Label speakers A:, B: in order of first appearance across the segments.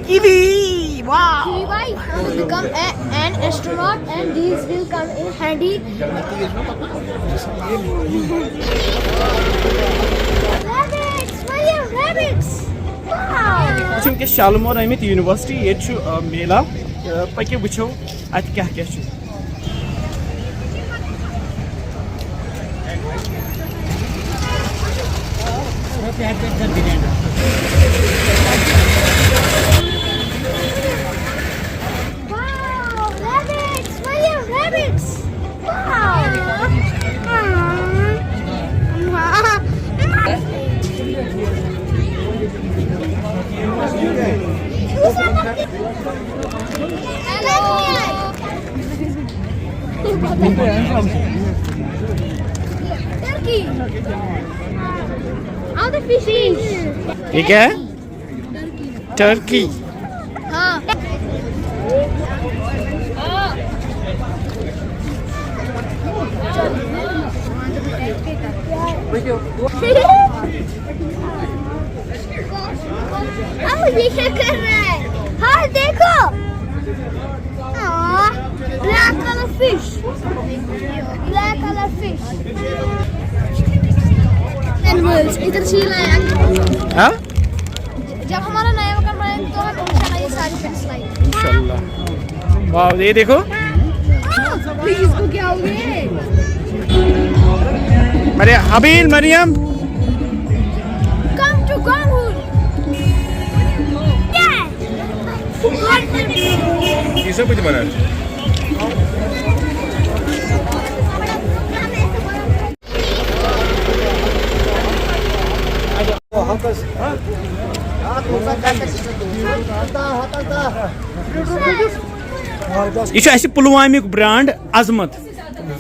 A: Kiwi! Wow!
B: Kiwi will become an astronaut, and these will come in handy. Rabbits! William, rabbits! Wow!
A: Çünkü Şalmor Ahmet University ये छु मेला पके वुचो अत क्या क्या छु
B: Wow! Rabbits! William, rabbits! Wow! Turkey. All the fishes.
A: ये क्या है टर्की
B: हाँ. ये क्या कर रहा है? हाँ देखो. Black color fish. Black color fish. Animals. इधर शीला है.
A: हाँ
B: जब हमारा नया मकान बनाएंगे तो हम इंशाल्लाह ये सारी पेट्स लाएंगे.
A: इंशाल्लाह वाह ये देखो
B: प्लीज इसको क्या हो गया?
A: Habeel Maryam
B: Come to Gangul. Yeah.
C: ये सब कुछ बना है
A: यह पुलवामिक ब्रांड अजमत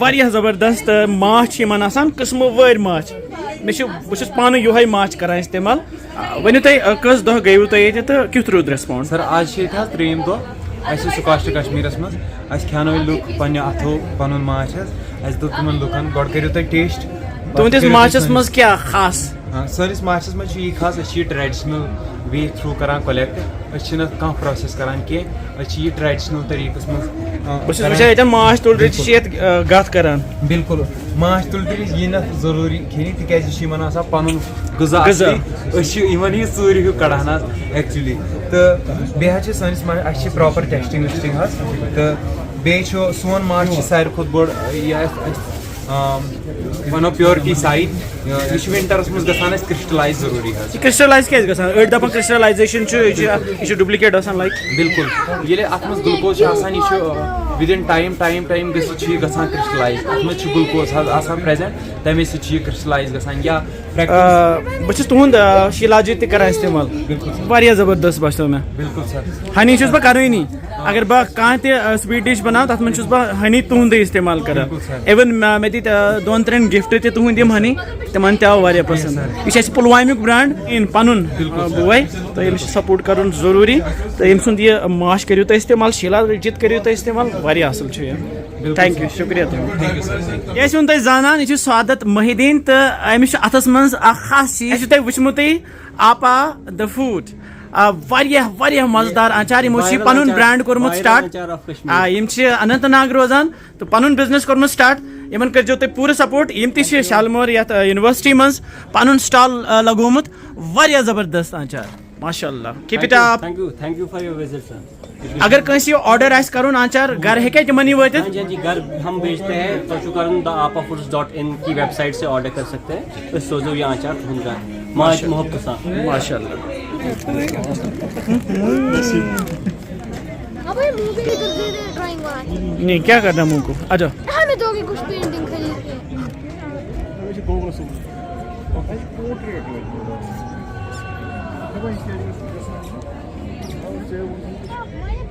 A: वारिया जबरदस्त माछ आसान किस्मो वर माछ मे बहुत पान यो माछ कर इस्तेमाल वनु तुम कस दह गयु तुम ये तो क्युथ रूद रेस्पॉन्स
D: सर आज त्रेम दह सुकास्ट कश्मीर मज खानो लुक पे अथो पन माछ दोप तुम लुकन गो करो तुम टेस्ट
A: तुंदिस माछस मज क्या खास
D: सैनिस माछस मज खास ट्रेडिशनल वे थ्रू कर कलेक्ट कह प्रोसेस कर यह ट्रेडिशनल तरीकस मज
A: माछ तुल गत कर
D: बिल्कुल माछ तुल यह ना जरूरी खेन तिक पन गजा यह चूर हूँ कड़ान एक्चुअली तो बेहद सैनिस माछ प्रॉपर टेस्टिंग वेस्टिंग तो बे सोन माछ सारे खुद बोड़ वनो प्योरिटी साइड यह विंटरस मज गसान क्रिस्टलाइज जरूरी
A: क्रिस्टलाइज क्या गसान अड़ दपान क्रिस्टलाइजेशन यह डुप्लिकेट लाइक
D: बिल्कुल ये अत मज ग्लूकोज विदिन टाइम गसान क्रिस्टलाइज अत मज ग्लूकोज प्रेजेंट तमे सह क्रिस्टलाइज गसान या
A: बहुत तुंद शिलाजीत कर इस्तेमाल वारिया जबरदस्त बचो मे
D: बिल्कुल सर
A: हनी बह करूनी अगर बह कह स्वीट डिश बना तथ मज बह हनी तुंद इस्तेमाल कर इवन मे दित 2-3 गिफ्ट तुंद यम हनी तिमन तव वारिया पसंद यह पुलवामिक ब्रांड इन पन बोय तो ये सपोर्ट कर जरूरी तो यम सुंद यह माछ करो तुम इस्तेमाल शिलाजीत करो तुम इस्तेमाल वारिया असल थैंक यू शुक्रिया यह तुम जानान यह स्वादत महिदीन तो अमिस अथस मज खास चीज तुम वुचमुत आपा द फूड वारिया मजेदार आचार यमो पन ब्रांड कोर्मुत स्टार्ट अनंतनाग रोजान तो पन बिजनेस कोर्मुत स्टार्ट यमन कर तुम पूरा सपोर्ट यम शालमोर यूनिवर्सिटी मज पन स्टॉल लगोमुत वारिया जबरदस्त आचार माशाअल्लाह keep it up
E: thank you for your visit sir
A: अगर कंसी ऑर्डर आस करुन आचार घर हेके तिमन वात
E: हाँ जी घर हम भेजते हैं आपafoods.in की वेबसाइट से ऑर्डर कर सकते हैं तो सोजो ये आचार होगा माश मोहब्बत सा
A: माशाअल्लाह
B: अबे मुंह पे कर दे ड्राइंग वाला.
A: नहीं क्या करना मुंह को आ जाओ
B: हमें दोगे कुछ पेंटिंग खरीद के.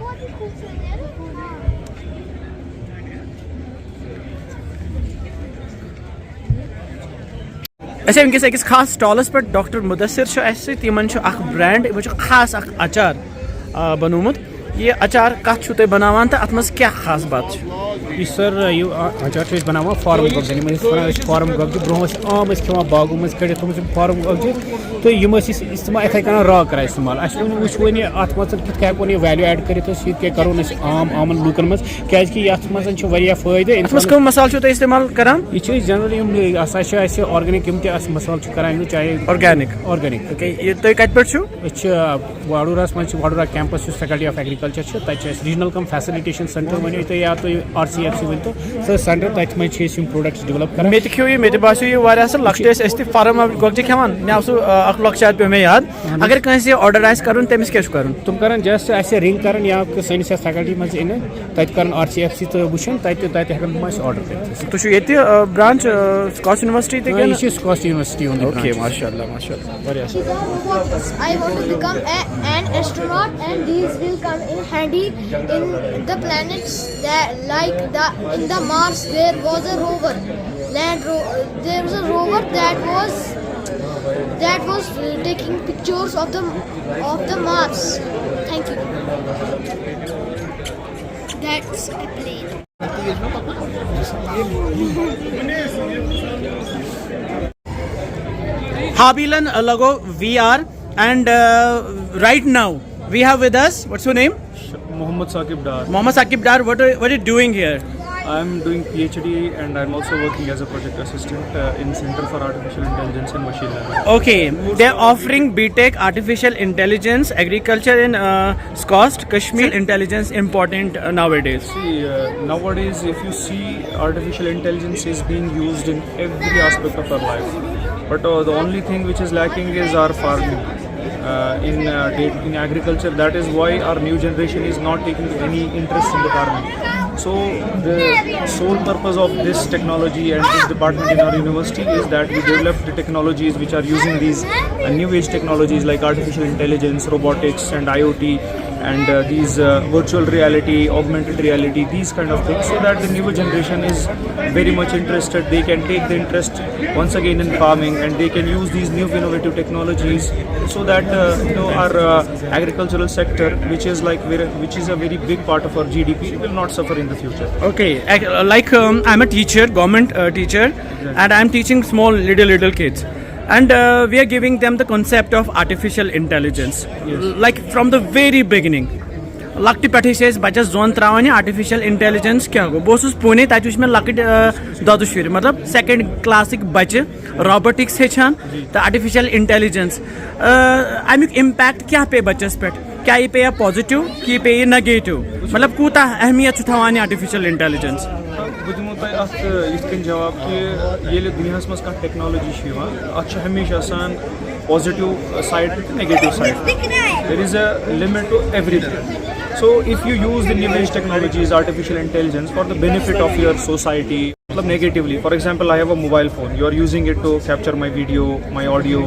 B: बहुत ही खूबसूरत है.
A: अच्छा वनकस अकिस खास स्टॉलस पे डॉक्टर मुदस्सिर तिमन ब्रांड खास अचार बनोमुत ये अचार कत छु तुम बनावान तो अत मज क्या खास बात छ?
C: ये सर ये अचार बनाना फार्म गगज फार्म गगज ब्रोह आम खेवान बागों मज कड़ फार्म गगज तो यम इस्तेमाल इथे कर रॉ कर इस्तेमाल वो वन अत मज कि हेको यह वैल्यू एड कर करो आम आमन लूकन मज क्या मज फायदे
A: मसाल तुम इस्तेमाल करान?
C: यह जनरली ऑर्गेनिक मसाल करान चाहे ऑर्गेनिक
A: तुम कत पे
C: वाडूरास वाडूरा कैंपस फैकल्टी ऑफ एग्रीकल्चर तक रीजनल कम फैसिलिटेशन सेंटर वन तुम या तुम RCFC वन तो सर सेंटर तक मज प्रोडक्ट्स डेवलप कर
A: मे खो ये मे बासो यह असल लक्ट फार्म गोगज खेवान मे आव लक्ष्यात पे मे याद अगर कंस ऑर्डर आस कर तमिस क्या कर
C: तुम कर जस्ट ऐसे रिंग कर या सैनिस फैकल्टी मज इन तक कर RCFC तो वुचन तक ऑर्डर कर
A: ब्रांच स्कॉच यूनिवर्सिटी
C: यह स्कॉच यूनिवर्सिटी
A: ओके माशाल्लाह माशाल्लाह
B: I want to become an astronaut, and these will come in handy in the planets in the Mars. There was a rover, there was a rover that was taking pictures of the Mars. Thank you. That's a plane.
A: Habilan Lago VR, and right now we have with us, what's your name?
F: Mohammad Saqib Dar.
A: Mohammad Saqib Dar, what are you doing here?
F: I'm doing PhD and I'm also working as a project assistant in Center for Artificial Intelligence and Machine Learning.
A: Okay, they're offering BTech Artificial Intelligence, Agriculture in SCOST, Kashmir. Intelligence important nowadays.
F: See, nowadays if you see artificial intelligence is being used in every aspect of our life. But the only thing which is lacking is our farming. In agriculture, that is why our new generation is not taking any interest in the farming. So the sole purpose of this technology and this department in our university is that we develop the technologies which are using these new age technologies like artificial intelligence, robotics and IoT and these virtual reality, augmented reality, these kind of things, so that the newer generation is very much interested. They can take the interest once again in farming and they can use these new innovative technologies so that our agricultural sector, which is a very big part of our GDP, will not suffer in the future.
A: Okay, like I'm a teacher, government teacher, and I'm teaching small little kids. And we are giving them the concept of artificial intelligence, like from the very beginning. लक्ट पे बचस zone त्रावान artificial intelligence क्या गो बहुत पुणे तक मे लक्ट दद शुर मतलब second classic बच्चे robotics हेचान तो artificial intelligence अमुक impact क्या पे बच्चस पे क्या ये पे पॉजिटिव कि पे नेगेटिव मतलब कूता अहमियत थवान आर्टिफिशियल इंटेलिजेंस
F: बह दिमो तह जवाब कि दुनिया मज कह टेक्नोलॉजी हमेशा आसान positive side negative side there is a limit to everything. So if you use the new age technologies, artificial intelligence for the benefit of your society, negatively, for example, I have a mobile phone, you are using it to capture my video, my audio,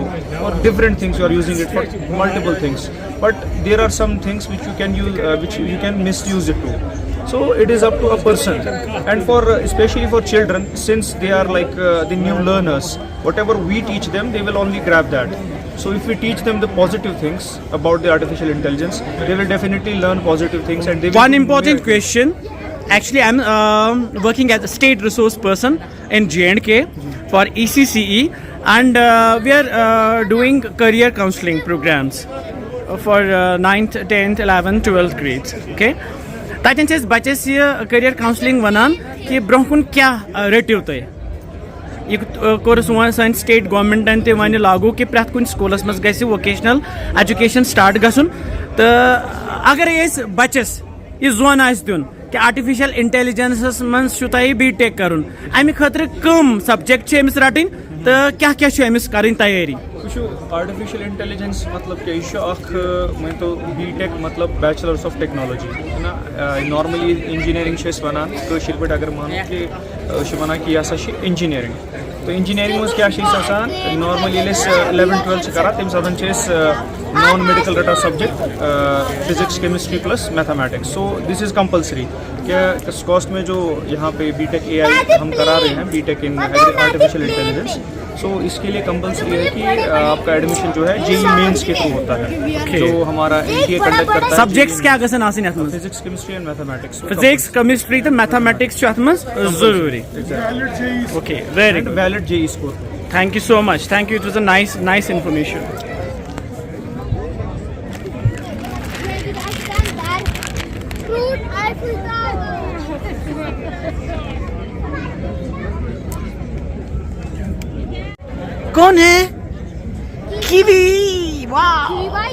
F: or different things, you are using it for multiple things, but there are some things which you can use, which you can misuse it to. So it is up to a person, and for especially for children, since they are like the new learners, whatever we teach them, they will only grab that. So if we teach them the positive things about the artificial intelligence, they will definitely learn positive things, and they will.
A: One important question. Actually, I'm working as a state resource person in J&K for ECCE, and we are doing career counseling programs for 9th, 10th, 11th, 12th grades. Okay. ततन बच्चस यह career counselling वनान कि bro कुन क्या रटिव तुम यह core सन state गवर्नमेंटन ते one लागू कि प्रत कुन स्कूलस मज गि वोकेशनल एजुकेशन स्टार्ट गसन तो अगर बच्चस यह जोन आस दिन कि आर्टिफिशियल इंटेलिजेंस मज BTech कर अमि खतर कम सब्जेक्ट रटन तो क्या क्या अमिस कर तैयारी
F: आर्टिफिशियल इंटेलिजेंस मतलब क्या मैं तो BTech मतलब बैचलर्स ऑफ टेक्नोलॉजी है ना. नॉर्मली इंजीनियरिंग वनान कशर पे अगर मानो कि वन कि यह इंजीनियरिंग तो इंजीनियरिंग मज क्या नॉर्मली 11th-12th कर तम सात नॉन मेडिकल रटा subject physics chemistry plus mathematics. So this is compulsory क्या स्कॉस्ट में जो यहाँ पे BTech AI हम करा रहे हैं BTech in artificial intelligence so इसके लिए कंपलसरी है कि आपका एडमिशन जो है जेई मेंस के थ्रू होता है, जो हमारा एनटीए कंडक्ट करता है।
A: सब्जेक्ट्स क्या गसन आसिन अथ मज?
F: Physics chemistry and mathematics.
A: Physics chemistry तो मैथमेटिक्स अथ मज जरूरी। Okay, very good.
F: Valid JEE score.
A: Thank you so much. Thank you. It was a nice information.
B: Fruit, Eiffel Tower.
A: कौन है? कीवी। वाह।
B: Kiwi,